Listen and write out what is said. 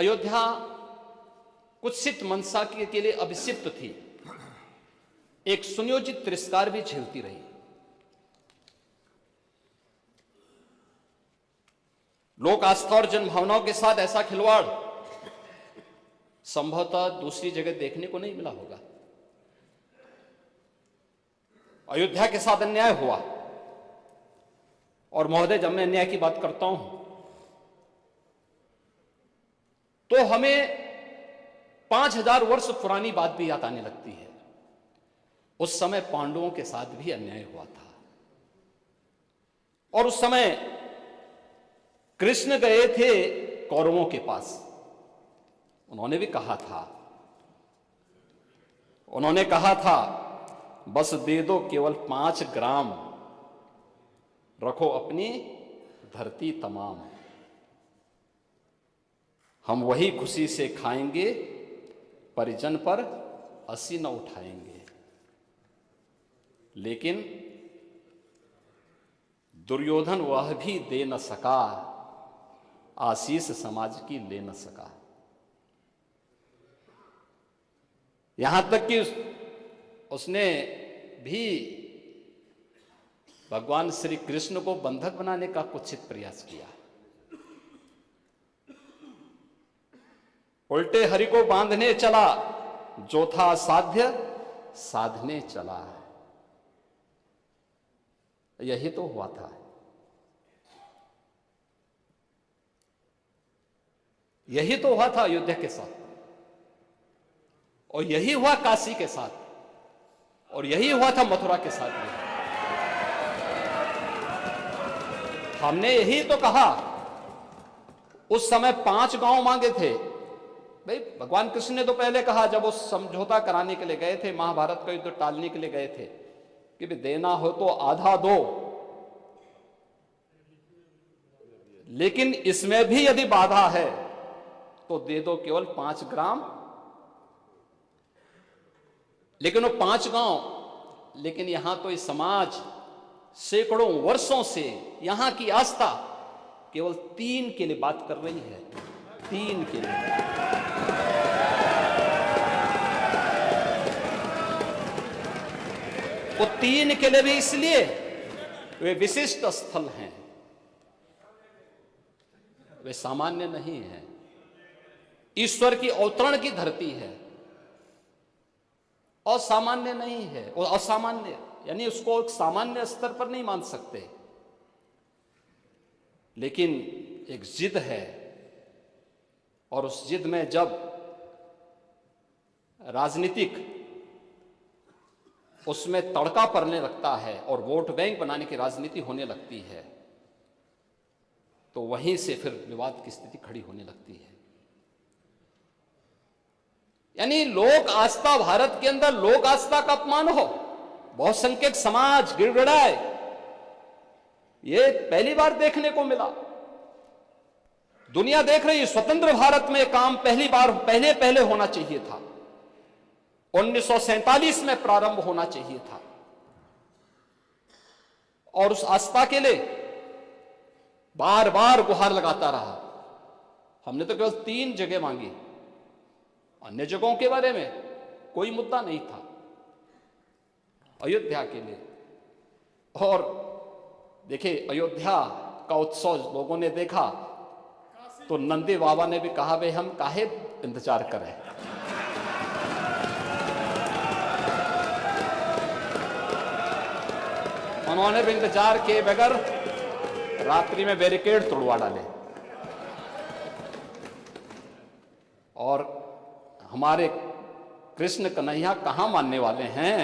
अयोध्या कुत्सित मनसा के लिए अभिषिक्त थी, एक सुनियोजित तिरस्कार भी झेलती रही। लोक आस्था और जनभावनाओं के साथ ऐसा खिलवाड़ संभवतः दूसरी जगह देखने को नहीं मिला होगा। अयोध्या के साथ अन्याय हुआ, और महोदय जब मैं अन्याय की बात करता हूं तो हमें 5000 वर्ष पुरानी बात भी याद आने लगती है। उस समय पांडवों के साथ भी अन्याय हुआ था, और उस समय कृष्ण गए थे कौरवों के पास। उन्होंने भी कहा था बस दे दो केवल 5 ग्राम, रखो अपनी धरती तमाम, हम वही खुशी से खाएंगे, परिजन पर असी न उठाएंगे। लेकिन दुर्योधन वह भी दे न सका, आशीष समाज की ले न सका। यहां तक कि उसने भी भगवान श्री कृष्ण को बंधक बनाने का कुत्सित प्रयास किया। उल्टे हरि को बांधने चला, जो था साध्य साधने चला। यही तो हुआ था। यही तो हुआ था अयोध्या के साथ, और यही हुआ काशी के साथ, और यही हुआ था मथुरा के साथ भी। हमने यही तो कहा, उस समय 5 गांव मांगे थे। भाई भगवान कृष्ण ने तो पहले कहा, जब वो समझौता कराने के लिए गए थे, महाभारत का युद्ध टालने के लिए गए थे, कि भाई देना हो तो आधा दो, लेकिन इसमें भी यदि बाधा है तो दे दो केवल 5 ग्राम। लेकिन वो 5 गांव, लेकिन यहां तो इस समाज सैकड़ों वर्षों से यहां की आस्था केवल 3 के लिए बात कर रही है। 3 के लिए। वो 3 के लिए भी इसलिए वे विशिष्ट स्थल हैं, वे सामान्य नहीं है। ईश्वर की अवतरण की धरती है, असामान्य नहीं है। वो असामान्य यानी उसको एक सामान्य स्तर पर नहीं मान सकते, लेकिन एक जिद है, और उस जिद में जब राजनीतिक उसमें तड़का पड़ने लगता है और वोट बैंक बनाने की राजनीति होने लगती है, तो वहीं से फिर विवाद की स्थिति खड़ी होने लगती है। यानी लोक आस्था, भारत के अंदर लोक आस्था का अपमान हो, बहुसंख्यक समाज गिड़गिड़ाए, ये पहली बार देखने को मिला। दुनिया देख रही, स्वतंत्र भारत में काम पहले होना चाहिए था। 1947 में प्रारंभ होना चाहिए था, और उस आस्था के लिए बार बार गुहार लगाता रहा। हमने तो केवल 3 जगह मांगी, अन्य जगहों के बारे में कोई मुद्दा नहीं था। अयोध्या के लिए, और देखिए अयोध्या का उत्सव लोगों ने देखा तो नंदी बाबा ने भी कहा, भाई हम काहे इंतजार करें। उन्होंने भी इंतजार किए बगैर रात्रि में बैरिकेड तोड़वा डाले, और हमारे कृष्ण कन्हैया कहां मानने वाले हैं।